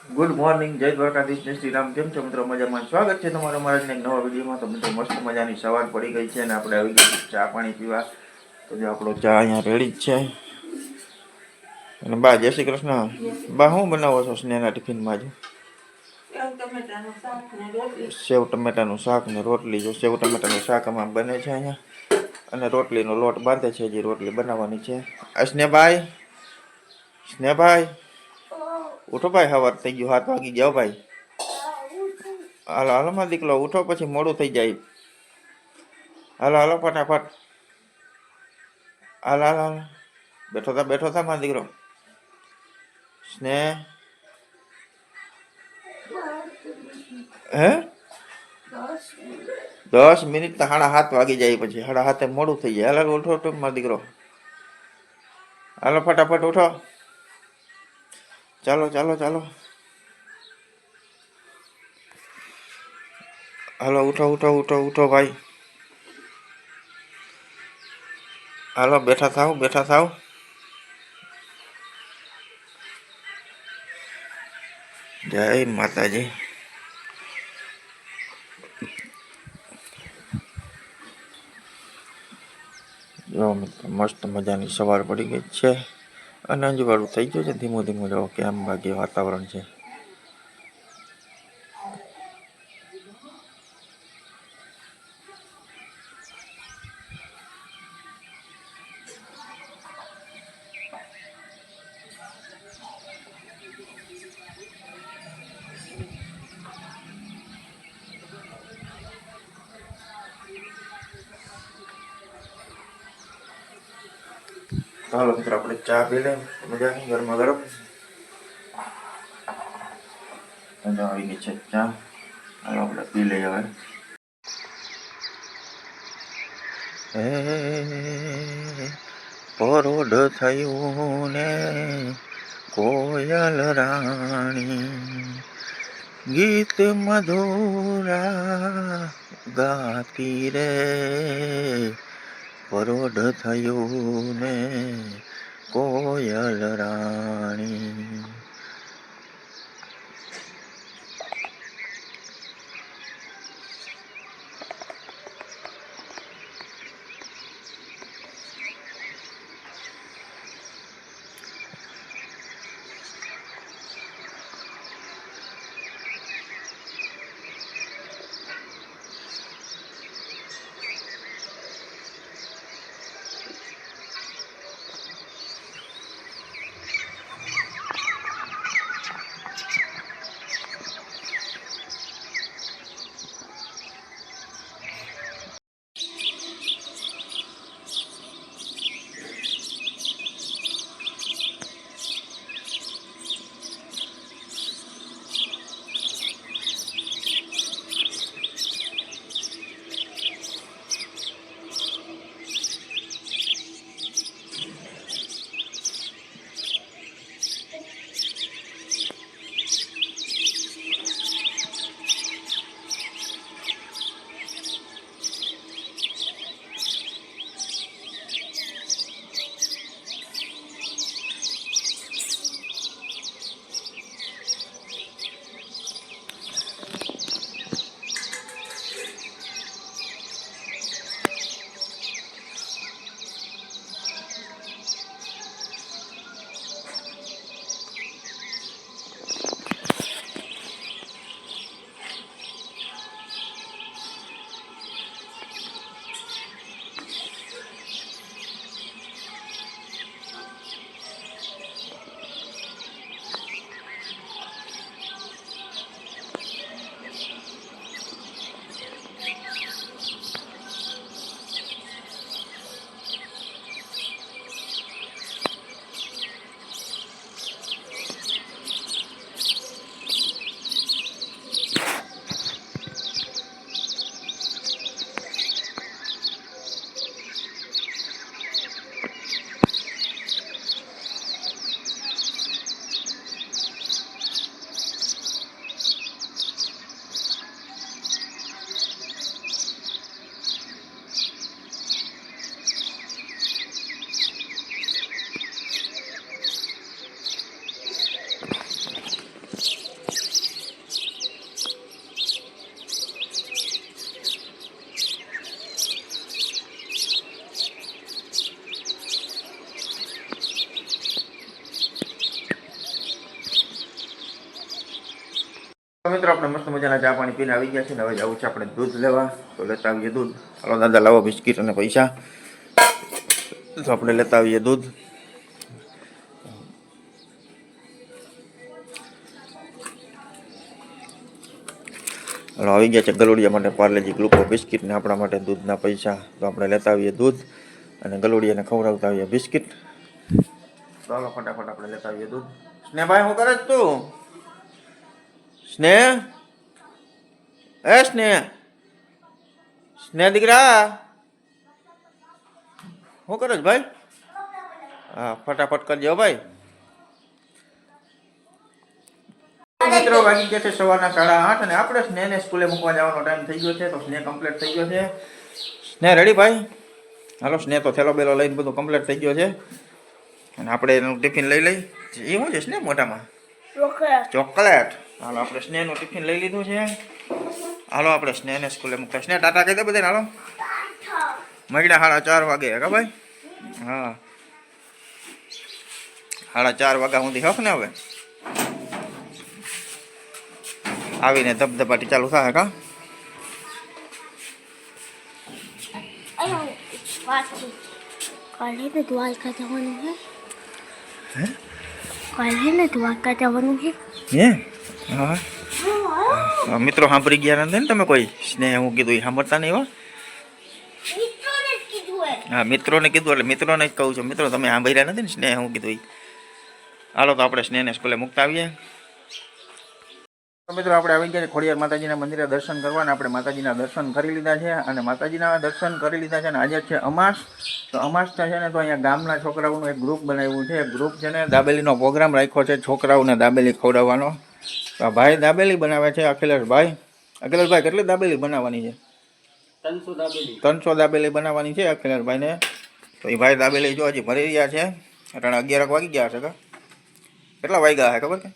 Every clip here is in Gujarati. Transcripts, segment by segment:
ગુડ મોર્નિંગ, જય દ્વારકાધીશ, જય શ્રી રામ. કેમ છો મિત્રો? મજામાં. સ્વાગત છે તમારા મારા એક નવા વિડીયોમાં. તો મિત્રો મસ્ત મજાની સવાર પડી ગઈ છે અને આપણે આવી ગયા ચા પાણી પીવા. તો જો આપણો ચા અહીંયા રેડી જ છે. અને બા જય શ્રી કૃષ્ણ. બા શું બનાવો છો સ્નેહના ટિફિનમાં? જો સેવ ટમેટાનું શાક ને રોટલી. જો સેવ ટમેટાનું શાક આમાં બને છે અહીંયા, અને રોટલીનો લોટ બાંધે છે. જે રોટલી બનાવવાની છે. સ્નેહભાઈ, સ્નેહભાઈ ઉઠો ભાઈ, સવાર થઈ ગયું, 7 વાગી જાઓ ભાઈ. હાલો હાલો માં દીકલો ઉઠો, પછી મોડું થઈ જાય. હાલો હાલો ફટાફટ. હાલ હાલ હાલ, બેઠો થા માં દીકરો. સ્નેહ હે 10 મિનિટ તો 7:30 વાગી જાય, પછી 7:30 મોડું થઈ જાય. હાલ ઉઠો ઉઠો માં દીકરો. હાલો ફટાફટ ઉઠો. ચાલો ચાલો ચાલો, હાલો ઉઠો ઉઠો ઉઠો ઉઠો ભાઈ. હાલો બેઠા થાવ. જય માતાજી. જો મિત્રો મસ્ત મજાની સવાર પડી ગઈ છે અને અંજવાળું થઈ ગયું છે. ધીમું ધીમું જો કેમ બાકી વાતાવરણ છે. હાલો મિત્રો આપણે ચા પી લઈએ મજાની ગરમા ગરમ. આવી ગઈ છે ચા. હાલો આપણે પી લઈએ હવે. પરોઢ થયું ને કોયલ રાણી, ગીત મધુરા ગાતી રે. પરોઢ થયું ને કોયલ રાણી. મિત્રો આપણે મસ્ત મજાના ચા પાણી પીને આવી ગયા છે ને હવે જવું છે આપણે દૂધ લેવા. તો લેતા આવીએ દૂધ. હાલો દાદા લાવો બિસ્કિટ અને પૈસા. તો આપણે લેતા આવીએ દૂધ. હાલો આવી ગયા છે ગલુડિયા માટે પાર્લેજી ગ્લુકો બિસ્કિટ ને આપણા માટે દૂધના પૈસા. તો આપણે લેતા આવીએ દૂધ અને ગલુડિયાને ખવડાવતા આવીએ બિસ્કિટ. તો હાલો ફટાફટ આપણે લેતા આવીએ દૂધ. સ્નેહભાઈ શું કરે છે તું? સ્નેહ એ સ્નેહ સ્નેહ દીકરા શું કરે છે ભાઈ? હા ફટાફટ કરજો ભાઈ. મિત્રો વાગી ગયા છે સવારના 8:30 અને આપણે સ્નેહને સ્કૂલે મૂકવા જવાનો ટાઈમ થઈ ગયો છે. તો સ્નેહ કમ્પ્લીટ થઈ ગયો છે. સ્નેહ રેડી ભાઈ? હાલો સ્નેહ તો થેલો બેલો લઈને બધું કમ્પ્લીટ થઈ ગયો છે. અને આપણે એનું ટિફિન લઈ લઈ. એ શું છે સ્નેહ મોટામાં? ચોકલેટ. હાલો આપણે સ્નેહનું ટિફિન લઈ લીધું છે. હાલો આપણે સ્નેહને સ્કૂલે મૂકતા. સ્નેહ ટાટા કહી દે બધાને. હાલો મળ્યા 4:30 વાગે કા ભાઈ? હા 4:30 વાગ્યા સુધી હક ને હવે આવીને ધબધબાટી ચાલુ થાય કા? કાલે દ્વારકા જવાનું છે. કાલે દ્વારકા જવાનું છે. હા મિત્રો સાંભળી ગયા નથી ને તમે કોઈ? સ્નેહ હું કીધું એ સાંભળતા નહીં હો. હા મિત્રોને કીધું એટલે મિત્રોને જ કહું છું. મિત્રો તમે સાંભળ્યા નથી ને સ્નેહ હું કીધું એ. હાલો તો આપણે સ્નેહને સ્કૂલે મૂકતા આવીએ. મિત્રો આપણે આવી ગયા ખોડિયાર માતાજીના મંદિરે દર્શન કરવાના. આપણે માતાજીના દર્શન કરી લીધા છે અને માતાજીના દર્શન કરી લીધા છે અને આજે છે અમાસ. તો અમાસ છે ને તો અહીંયા ગામના છોકરાઓનું એક ગ્રુપ બનાવ્યું છે. ગ્રુપ છે ને દાબેલીનો પ્રોગ્રામ રાખ્યો છે છોકરાઓને દાબેલી ખવડાવવાનો. તો ભાઈ દાબેલી બનાવે છે અખિલેશભાઈ. અખિલેશભાઈ કેટલી દાબેલી બનાવવાની છે? 300 દાબેલી બનાવવાની છે અખિલેશભાઈને. તો એ ભાઈ દાબેલી જો હજી ભરી રહ્યા છે. અટાણે 11 વાગી ગયા છે. કેટલા વાગ્યા છે ખબર કે?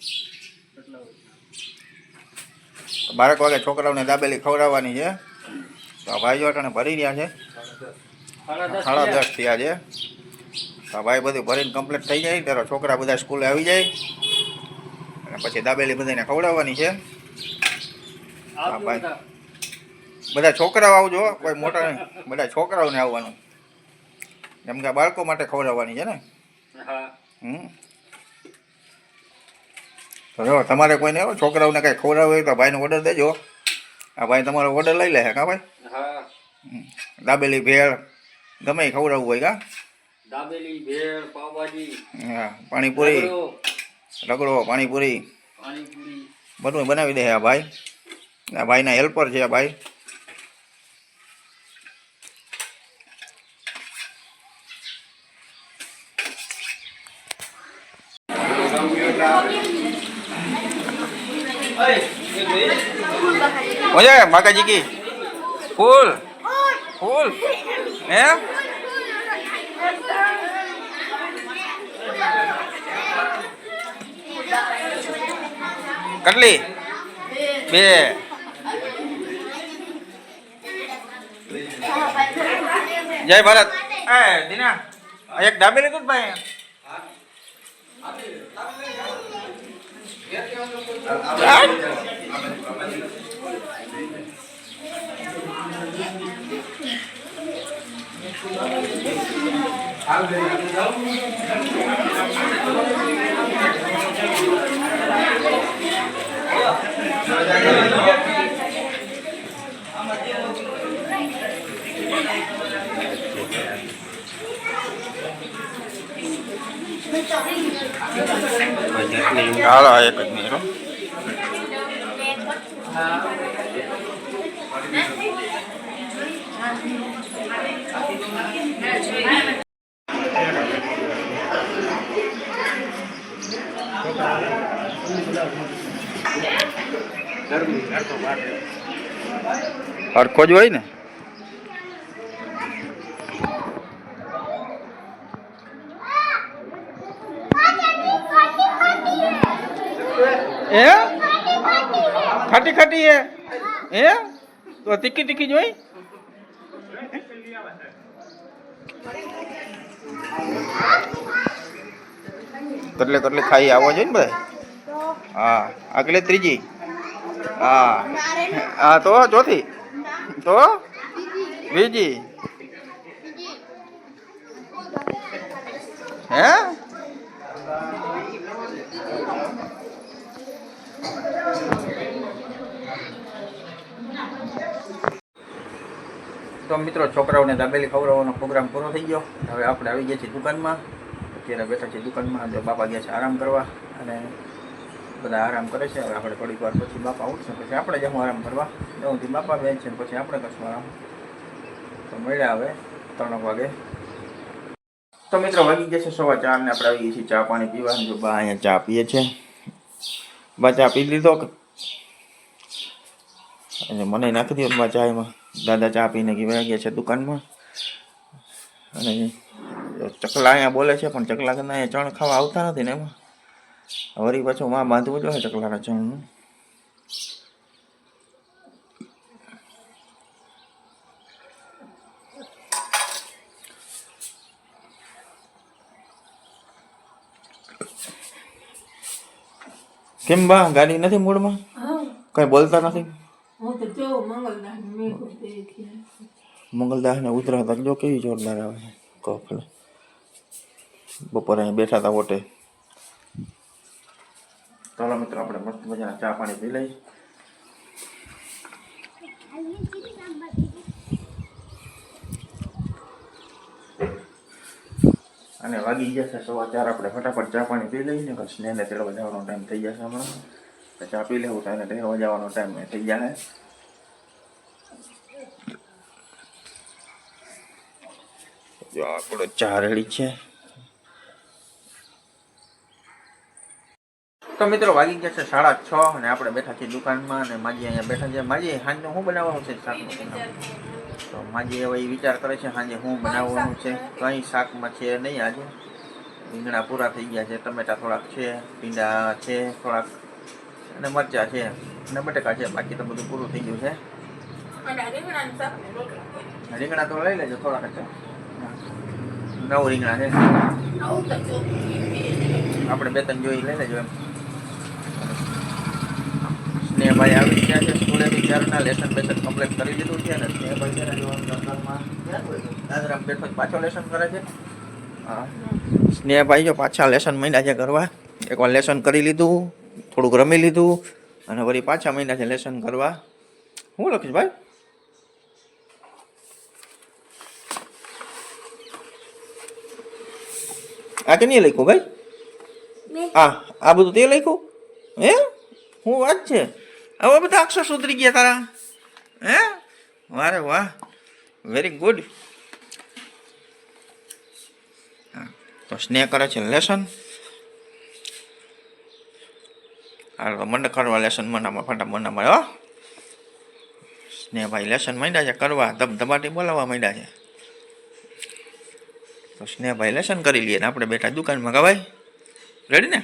12 વાગે છોકરાઓને દાબેલી ખવડાવવાની છે. તો ભાઈઓ અટાણે ભરી રહ્યા છે. 10:30 થયા છે. તો ભાઈ બધું ભરીને કમ્પ્લીટ થઈ જાય ત્યારે છોકરા બધા સ્કૂલે આવી જાય અને પછી દાબેલી બધાને ખવડાવવાની છે. ભાઈ બધા છોકરાઓ આવજો, કોઈ મોટા નહીં, બધા છોકરાઓને આવવાનું. એમ કે બાળકો માટે ખવડાવવાની છે ને. તો જો તમારે કોઈને આવો છોકરાઓને કંઈ ખવડાવવું હોય તો ભાઈનો ઓર્ડર દેજો. આ ભાઈ તમારો ઓર્ડર લઈ લે કા ભાઈ? દાબેલી ભેળ ગમે એ ખવડાવવું હોય કા? દાબેલી ભેળ પાવભાજી હા પાણીપુરી રગડો પાણીપુરી બધું બનાવી દે આ ભાઈ. આ ભાઈના હેલ્પર છે આ ભાઈ. ઓye माताजी की फूल फूल है कटली बे जय भारत ए दीना एक दाबेली दूध भाई હાલો એક જ મિનિટ હરખો જ હોય ને. ખાટી ખાટી હે તો તીખી તીખી જોઈ. કેટલે કેટલે ખાઈ આવો જોઈએ ને બધા. હા આગળ ત્રીજી હા તો ચોથી તો બીજી હે તો મિત્રો છોકરાઓને દાબેલી ખવડાવવાનો પ્રોગ્રામ પૂરો થઈ ગયો. હવે આપણે આવી ગયા છીએ દુકાનમાં. અત્યારે બેઠા છીએ દુકાનમાં. જો બાપા ગયા છે આરામ કરવા અને બધા આરામ કરે છે. હવે આપણે થોડીક વાર પછી બાપા ઉઠશે પછી આપણે જવું આરામ કરવા. જવુંથી બાપા બેન છે પછી આપણે કરશું આરામ. તો મળ્યા હવે 3 વાગે. તો મિત્રો વાગી ગયા છે 4:15 ને આપણે આવી ગયા છીએ ચા પાણી પીવા. જો બા અહીંયા ચા પીએ છે. બા ચા પી લીધો અને મને નાખી દો બા ચાયમાં. દાદા ચા પીને ગયા છે દુકાનમાં. અને ચકલા અહીંયા બોલે છે પણ ચકલા કરના અહીંયા ચણ ખાવા આવતા નથી ને એમાં વળી પાછું માં બાંધવું જોઈએ ચકલાના ચણનું. કેમ બા ગાડી નથી મૂડમાં? કઈ બોલતા નથી? મંગલદાસ ને ઉતરા તક જો કેવી જોરદાર આવે છે કોફલે. બપોરે અહીં બેઠા હતા ઓટે. ચાલો મિત્રો આપણે મસ્ત મજાના ચા પાણી પી લઈએ. અને વાગી ગયા છે 4:15. આપણે ફટાફટ ચા પાણી પી લઈએ ને સ્નેહને તેડવા જવાનો ટાઈમ થઈ જશે હમણાં. ચા પી લેવું તો એને તેડવા જવાનો ટાઈમ થઈ જાય. જો આપણો ચા રેડી છે. તો મિત્રો વાગી ગયા છે 6:30 અને આપણે બેઠા છીએ દુકાનમાં. અને માજી અહીંયા બેઠા છે. માજી સાંજનું શું બનાવવાનું છે શાકનું? તો માજી હવે વિચાર કરે છે સાંજે શું બનાવવાનું છે. કંઈ શાકમાં છે નહીં આજે. રીંગણા પૂરા થઈ ગયા છે, ટમેટા થોડાક છે, ભીંડા છે થોડાક અને મરચાં છે અને બટાકા છે. બાકી તો બધું પૂરું થઈ ગયું છે. રીંગણા તો લઈ લેજો થોડાક છે. 9 રીંગણા છે. આપણે 2-3 જોઈ લઈ લેજો એમ. સ્નેહભાઈ આવી ગયા છે સ્કૂલેથી ત્યારના. લેસન કમ્પ્લીટ કરી લીધું છે. અને સ્નેહભાઈ છે દાદરામ બેઠો પાછો લેસન કરે છે. હા સ્નેહભાઈ જો પાછા લેસન માંડ્યા છે કરવા. એકવાર લેસન કરી લીધું, થોડુંક રમી લીધું અને વળી પાછા માંડ્યા છે લેસન કરવા. શું લખીશ ભાઈ? આ કે નહીં લખ્યું ભાઈ? આ બધું તે લખ્યું હે? શું વાત છે? હવે બધા અક્ષર સુધરી ગયા તારા હે? વારે વાહ, વેરી ગુડ. તો સ્નેહ કરે છે લેસન. હાલ તો મંડ કરવા લેસન મનામાં ફટાફટ મનામાં હો. સ્નેહભાઈ લેસન માંડ્યા છે કરવા. ધબધબાટી બોલાવવા માંડ્યા છે. તો સ્નેહભાઈ લેસન કરી લઈએ ને આપણે બેઠા દુકાનમાં. કા ભાઈ રેડી ને?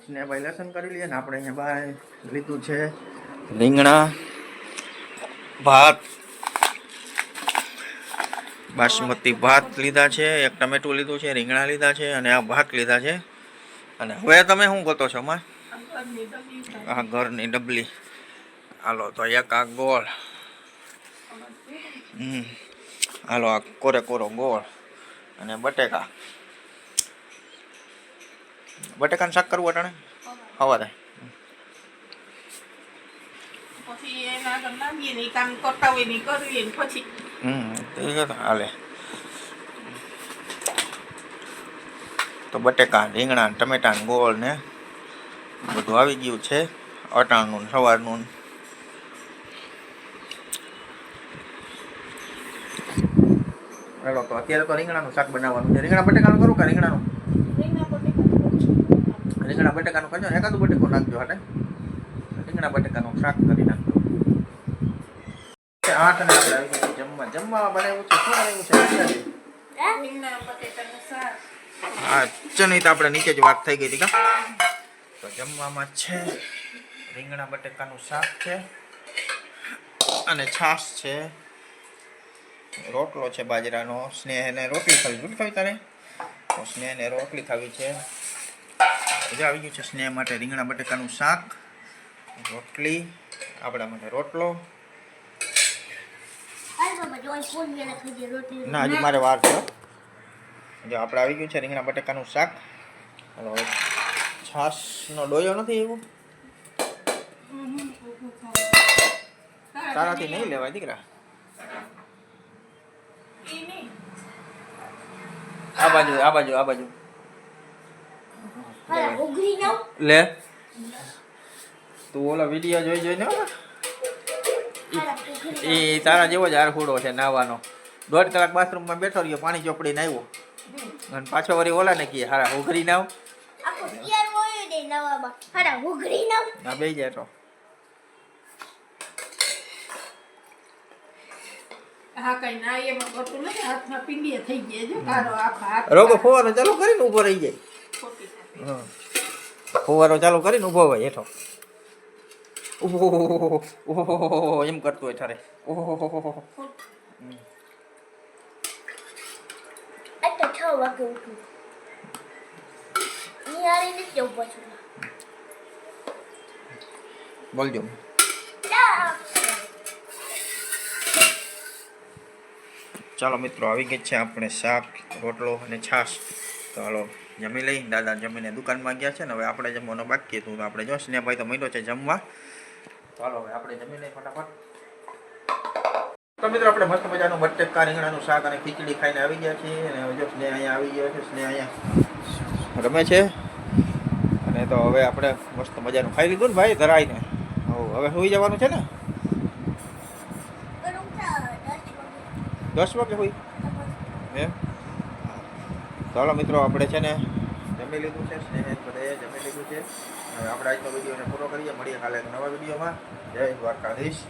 સ્નેહભાઈ લેસન કરી લઈએ ને આપણે અહીંયા ભાઈ લીધું છે રીંગણા, ભાત, બાસમતી ભાત લીધા છે, એક ટમેટું લીધું છે, રીંગણા લીધા છે અને આ ભાત લીધા છે. અને હવે તમે શું ગોતો છો માં? આ ઘરની ડબલી. હાલો તો એક આ ગોળ. હાલો આ કોરે કોરો ગોળ અને બટેકા. બટેકાનું શાક કરવું અટાણે સવારે. હાલે તો બટેકા, રીંગણા, ટમેટા, ગોળ ને બધું આવી ગયું છે અટાણનું સવારનું. ચાલો તો અત્યારે તો રીંગણાનું શાક બનાવવાનું છે. રીંગણા બટેકાનું કરું કે રીંગણાનું? રીંગણા બટેકાનું કરજો ને એકાદું બટેકું નાખજો. હાટે રીંગણા બટેકાનું શાક કરી નાખજો. 8 ને આપણે આવી ગયા જમવા. જમવા બનાવ્યું છે શું બનાવ્યું છે? હા ચની તો આપણે નીચે જ વાત થઈ ગઈ હતી કા. તો જમવામાં છે રીંગણા બટેકાનું શાક છે અને છાશ છે, રોટલો છે બાજરાનો. સ્નેહને રોટલી ખાવી. ગુડ ખાવી તારે? તો સ્નેહને રોટલી ખાવી છે. જો આવી ગયું છે સ્નેહ માટે રીંગણા બટેકાનું શાક, રોટલી, આપણા માટે રોટલો. હાલ બાબા જો ફોન મેળા ખાઈ દે રોટલી. ના હજી મારે વાર છે. જો આપણે આવી ગયું છે રીંગણા બટેકાનું શાક. હાલો હવે છાશનો ડોયો નથી એવું તારાથી નહીં લેવાય દીકરા. આ બાજુ આ બાજુ આ બાજુ હાલ ઉઘરી જાવ. લે તું ઓલા વિડીયો જોઈ જોઈને હો. હાલ ઉઘરી. એ તારા જેવો જ આરખુડો છે નાવાનો. 1.5 કલાક બાથરૂમમાં બેઠો રહ્યો, પાણી ચોપડીને આવ્યો અને પાછો વળી ઓલા ને કીએ હારા ઉઘરી નાવ. આખો યાર હોય દે નવામાં. હાલ ઉઘરી નાવ. ના બેહી જાય તો હા કઈ ના એમાં ગોતું નથી, હાથમાં પીંડીએ થઈ ગયા જો તારો આખા હાથ રોગો ફુવારો ચાલુ કરીને ઊભો રહી જાય. ખોટી નાખી. હા ફુવારો ચાલુ કરીને ઊભો હોય હેઠો. ઓહો એમ કરતો હોય તારે. ઓહો આ તો 6 વાગે ઉઠું. નિહારી નથી જવું પાછું. બોલજો. ચાલો મિત્રો આવી ગઈ છે આપણે શાક, રોટલો અને છાશ. તો હાલો જમી લઈ. દાદા જમીને દુકાનમાં ગયા છે ને હવે આપણે જમવાનો બાકી હતું. તો આપણે જો સ્નેહભાઈ તો મળ્યો છે જમવા. તો હાલો હવે આપણે જમી લઈ ફટાફટ. તો મિત્રો આપણે મસ્ત મજાનું બટેકા રીંગણાનું શાક અને ખીચડી ખાઈને આવી ગયા છીએ. અને હવે જો સ્નેહ અહીંયા આવી ગયો છે. સ્નેહ અહીંયા રમે છે. અને તો હવે આપણે મસ્ત મજાનું ખાઈ લીધું ને ભાઈ ધરાઈને. હવે સુઈ જવાનું છે ને. 10 વાગે હોય એમ. ચાલો મિત્રો આપણે છે ને જમી લીધું છે. સ્નેહ બધાએ જમી લીધું છે. હવે આપણે આજનો વિડીયોને પૂરો કરીએ. મળીએ કાલે એક નવા વિડીયોમાં. જય દ્વારકાધીશ.